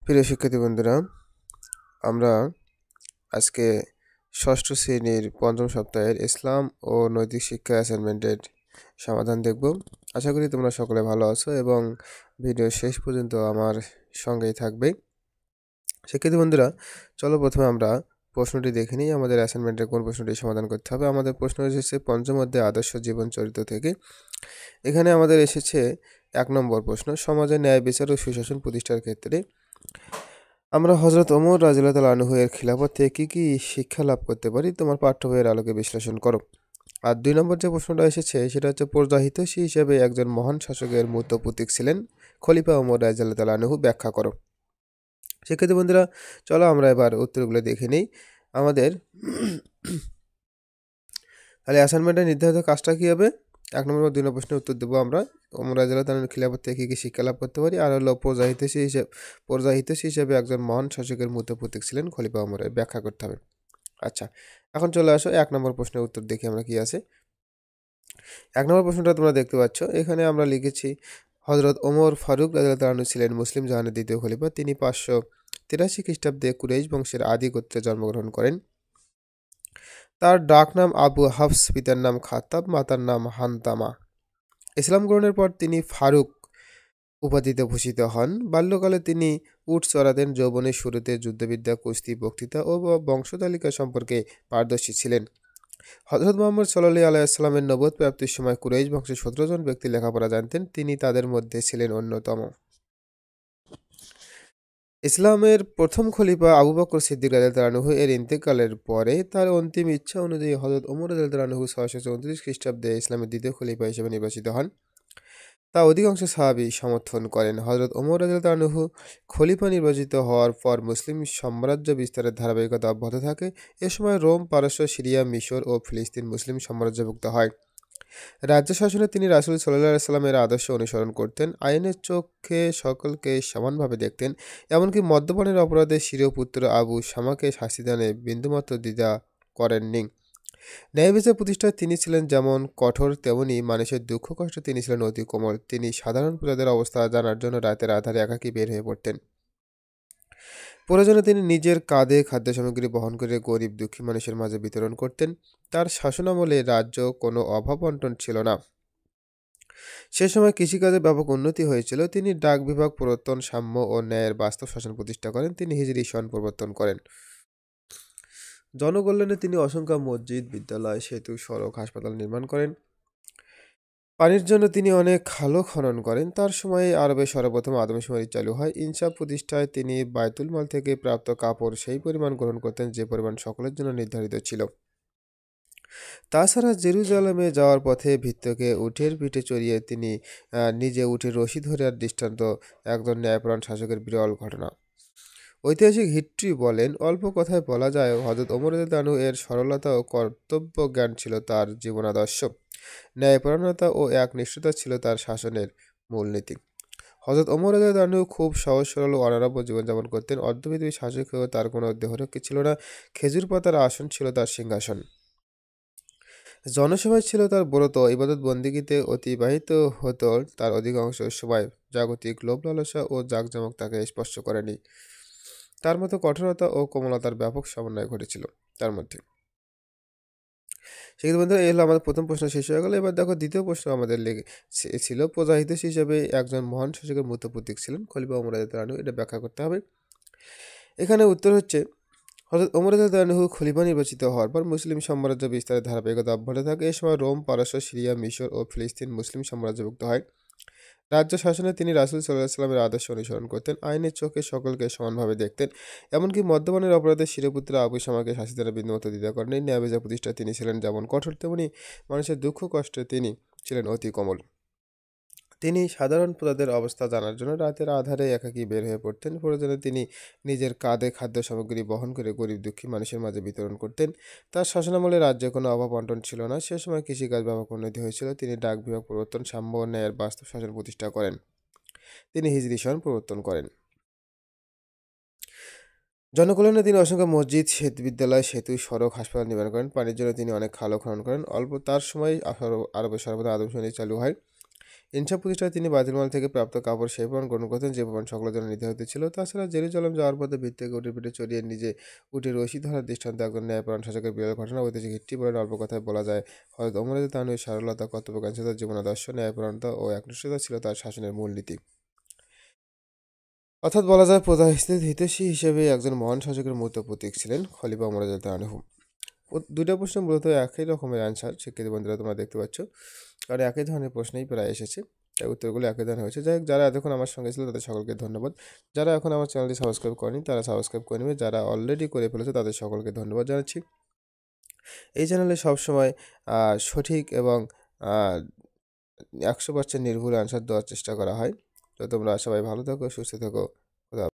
প্রিয় শিক্ষার্থী বন্ধুরা, আমরা আজকে ষষ্ঠ শ্রেণীর পঞ্চম সপ্তাহের ইসলাম ও নৈতিক শিক্ষা অ্যাসাইনমেন্টের সমাধান দেখব। আশা করি তোমরা সকলে ভালো আছো এবং ভিডিও শেষ পর্যন্ত আমার সঙ্গেই থাকবে। শিক্ষার্থী বন্ধুরা, চলো প্রথমে আমরা প্রশ্নটি দেখে নিই। আমাদের অ্যাসাইনমেন্টের কোন প্রশ্নটি সমাধান করতে হবে। আমাদের প্রশ্ন এসেছে পঞ্চম অধ্যায়ে আদর্শ জীবন চরিত্র থেকে। এখানে আমাদের এসেছে 1 নম্বর প্রশ্ন, সমাজে ন্যায় বিচার ও সুশাসন প্রতিষ্ঠার ক্ষেত্রে আমরা হযরত ওমর রাদিয়াল্লাহু তাআলা আনহু এর খিলাফত থেকে কি কি শিক্ষা লাভ করতে পারি, তোমার পাঠ্য বইয়ের আলোকে বিশ্লেষণ করো। আর 2 নম্বর যে প্রশ্নটা এসেছে সেটা হচ্ছে, প্রজাহিতৈষী হিসেবে একজন মহান শাসকের মূর্ত প্রতীক ছিলেন খলিফা ওমর রাদিয়াল্লাহু তাআলা আনহু, ব্যাখ্যা করো। শিক্ষার্থী বন্ধুরা, চলো আমরা এবার উত্তরগুলো দেখে নিই। আমাদের তাহলে অ্যাসাইনমেন্টের নির্ধারিত কাজটা কি হবে? 1 নম্বর ও 2 নম্বর প্রশ্নের উত্তর দেবো আমরা। ওমর রাদিয়াল্লাহু তাআলার খিলাফত থেকে কি শিক্ষা লাভ করতে পারি, আর হলো প্রজাহিতৈষী হিসেবে একজন মহান শাসকের মূর্ত প্রতীক ছিলেন খলিফা ওমরের, ব্যাখ্যা করতে হবে। আচ্ছা, এখন চলে আসো 1 নম্বর প্রশ্নের উত্তর দেখি আমরা কি আছে। 1 নম্বর প্রশ্নটা তোমরা দেখতে পাচ্ছ, এখানে আমরা লিখেছি হযরত ওমর ফারুক রাদিয়াল্লাহু তাআলা আনহু ছিলেন মুসলিম জাহানের দ্বিতীয় খলিফা। তিনি 583 খ্রিস্টাব্দে কুরাইশ বংশের আদি গোত্রে জন্মগ্রহণ করেন। তার ডাক নাম আবু হাফস, পিতার নাম খাত্তাব, মাতার নাম হানতামা। ইসলাম গ্রহণের পর তিনি ফারুক উপাধিতে ভূষিত হন। বাল্যকালে তিনি উট চড়াতেন। যৌবনের শুরুতে যুদ্ধবিদ্যা, কুস্তি, বক্তৃতা ও বংশতালিকা সম্পর্কে পারদর্শী ছিলেন। হযরত মুহাম্মদ সাল্লাল্লাহু আলাইহি ওয়াসাল্লামের নবুয়ত প্রাপ্তির সময় কুরাইশ বংশের 17 জন ব্যক্তি লেখাপড়া জানতেন, তিনি তাদের মধ্যে ছিলেন অন্যতম। ইসলামের প্রথম খলিফা আবু বকর সিদ্দিক রাদিয়াল্লাহু আনহু এর ইন্তেকালের পরে তার অন্তিম ইচ্ছা অনুযায়ী হযরত ওমর রাদিয়াল্লাহু আনহু 634 খ্রিস্টাব্দে ইসলামের দ্বিতীয় খলিফা হিসেবে নির্বাচিত হন। তা অধিকাংশ সাহাবী সমর্থন করেন। হযরত ওমর রাদিয়াল্লাহু আনহু খলিফা নির্বাচিত হওয়ার পর মুসলিম সাম্রাজ্য বিস্তারের ধারাবাহিকতা অব্যাহত থাকে। এ সময় রোম, পারস্য, সিরিয়া, মিশর ও ফিলিস্তিন মুসলিম সাম্রাজ্যভুক্ত হয়। রাজ্য শাসনে তিনি রাসূল সাল্লাল্লাহু আলাইহি সাল্লামের আদর্শ অনুসরণ করতেন। আইনের চোখে সকলকে সমানভাবে দেখতেন। এমনকি মদ্যপানের অপরাধে স্বীয় পুত্র আবু শামাকে শাস্তিদানে বিন্দুমাত্র দ্বিধা করেননি। ন্যায় বিচার প্রতিষ্ঠায় তিনি ছিলেন যেমন কঠোর, তেমনি মানুষের দুঃখ কষ্টে তিনি ছিলেন অতি কোমল। তিনি সাধারণ প্রজাদের অবস্থা জানার জন্য রাতের আঁধারে একাকী বের হয়ে পড়তেন। প্রয়োজনে তিনি নিজের কাঁধে খাদ্য সামগ্রী বহন করে গরিব দুঃখী মানুষের মাঝে বিতরণ করতেন। তার শাসনামলে রাজ্য কোনো অভাব বন্টন ছিল না। সে সময় কৃষিকাজে ব্যাপক উন্নতি হয়েছিল। তিনি ডাক বিভাগ প্রবর্তন, সাম্য ও ন্যায়ের বাস্তব শাসন প্রতিষ্ঠা করেন। তিনি হিজরি সন প্রবর্তন করেন। জনকল্যাণে তিনি অসংখ্য মসজিদ, বিদ্যালয়, সেতু, সড়ক, হাসপাতাল নির্মাণ করেন। পানির জন্য তিনি অনেক খালও খনন করেন। তার সময়ে আরবে সর্বপ্রথম আদমশুমারি চালু হয়। ইনসাফ প্রতিষ্ঠায় তিনি বায়তুল মাল থেকে প্রাপ্ত কাপড় সেই পরিমাণ গ্রহণ করতেন যে পরিমাণ সকলের জন্য নির্ধারিত ছিল। তাছাড়া জেরুজালেমে যাওয়ার পথে ভৃত্যকে উটের পিঠে চড়িয়ে তিনি নিজে উটের রশি ধরার দৃষ্টান্ত একজন ন্যায়পরায়ণ শাসকের বিরল ঘটনা। ঐতিহাসিক হিস্ট্রি বলেন, অল্প কথায় বলা যায় হযরত ওমর রাদিয়াল্লাহু আনহু এর সরলতা ও কর্তব্য জ্ঞান ছিল তার জীবনাদর্শ। ন্যায়পরায়ণতা ও একনিষ্ঠতা ছিল তার শাসনের মূলনীতি। হযরত ওমর রাদিয়াল্লাহু আনহু খুব সহজ সরল ও অনাড়ম্বর জীবনযাপন করতেন। অর্ধপৃথিবী শাসক হয়েও তার কোনো দেহরক্ষী ছিল না। খেজুর পাতার আসন ছিল তার সিংহাসন। জনসেবাই ছিল তার ব্রত। ইবাদত বন্দেগীতে অতিবাহিত হতো তার অধিকাংশ সময়। জাগতিক লোভ লালসা ও জাঁকজমক তাকে স্পর্শ করেনি। তার মতো কঠোরতা ও কোমলতার ব্যাপক সমন্বয় ঘটেছিল তার মধ্যে। সেক্ষেত্রে বন্ধুরা, এই হলো আমাদের প্রথম প্রশ্ন শেষ হয়ে গেল। এবার দেখো দ্বিতীয় প্রশ্ন আমাদের ছিল, প্রজাহিতৈষী হিসেবে একজন মহান শাসকের মূর্ত প্রতীক ছিলেন খলিফা ওমর রাদিয়াল্লাহু আনহু, এটা ব্যাখ্যা করতে হবে। এখানে উত্তর হচ্ছে, হযরত ওমর রাদিয়াল্লাহু আনহু খলিফা নির্বাচিত হওয়ার পর মুসলিম সাম্রাজ্য বিস্তারের ধারাবাহিকতা অব্যাহত থাকে। এ সময় রোম, পারস্য, সিরিয়া, মিশর ও ফিলিস্তিন মুসলিম সাম্রাজ্যভুক্ত হয়। রাজ্য শাসনে তিনি রাসূল সাল্লাল্লাহু আলাইহি ওয়াসাল্লামের আদর্শ অনুসরণ করতেন। আইনের চোখে সকলকে সমানভাবে দেখতেন। এমনকি মদ্যপানের অপরাধে স্বীয় পুত্র আবু শামাকে শাস্তিদানে বিন্দুমাত্র দ্বিধা করেননি। ন্যায় বিচার প্রতিষ্ঠায় তিনি ছিলেন যেমন কঠোর, তেমনি মানুষের দুঃখ কষ্টে তিনি ছিলেন অতি কোমল। তিনি সাধারণ প্রজাদের অবস্থা জানার জন্য রাতের আঁধারে একাকী বের হয়ে পড়তেন। প্রয়োজনে তিনি নিজের কাঁধে খাদ্য সামগ্রী বহন করে গরিব দুঃখী মানুষের মাঝে বিতরণ করতেন। তার শাসনামলে রাজ্যে কোনো অভাব বন্টন ছিল না। সে সময় কৃষিকাজ ব্যাপক উন্নতি হয়েছিল। তিনি ডাক বিভাগ প্রবর্তন, সাম্য ও ন্যায়ের বাস্তব শাসন প্রতিষ্ঠা করেন। তিনি হিজরি সন প্রবর্তন করেন। জনকল্যাণে তিনি অসংখ্য মসজিদ, বিদ্যালয়, সেতু, সড়ক, হাসপাতাল নির্মাণ করেন। পানির জন্য তিনি অনেক খালও খনন করেন। তার সময় আরবে সর্বদা আদমশুমারি চালু হয়। ইনসাফ প্রতিষ্ঠায় তিনি বাইতুল মাল থেকে প্রাপ্ত কাপড় সেই প্রমাণ গ্রহণ করতেন যে প্রমাণ সকলের জন্য নির্ধারিত ছিল। তাছাড়া জেরুজালেম যাওয়ার পথে ভিড় থেকে উটের পিঠে চড়িয়ে নিজে উটে রশি ধরার দৃষ্টান্ত একজন ন্যায়পরায়ণ শাসকের বিরল ঘটনা। ঐতিহাসিক হিট্টি বলেন, অল্প কথায় বলা যায় হযরত ওমর রাদিয়াল্লাহু আনহুর সরলতা, কর্তব্যকাঙ্ক্ষিতা, জীবনাদর্শ, ন্যায়পরায়ণতা ও একনিষ্ঠতা ছিল তার শাসনের মূলনীতি। অর্থাৎ বলা যায় প্রজাহিতের হিতৈষী হিসেবে একজন মহান শাসকের মূর্ত প্রতীক ছিলেন খলিফা ওমর রাদিয়াল্লাহু আনহু। দুইটা প্রশ্ন মূলত একই রকমের অ্যান্সার, শিক্ষিত বন্ধুরা তোমরা দেখতে পাচ্ছ, কারণ একই ধরনের প্রশ্নই প্রায় এসেছে, তাই উত্তরগুলো একই ধরনের হয়েছে। যাই হোক, যারা এতক্ষণ আমার সঙ্গে ছিল তাদের সকলকে ধন্যবাদ। যারা এখন আমার চ্যানেলটি সাবস্ক্রাইব করেনি তারা সাবস্ক্রাইব করে নেবে, যারা অলরেডি করে ফেলেছে তাদের সকলকে ধন্যবাদ জানাচ্ছি। এই চ্যানেলে সবসময় সঠিক এবং 100% নির্ভুল অ্যান্সার দেওয়ার চেষ্টা করা হয়। তো তোমরা সবাই ভালো থাকো, সুস্থ থাকো।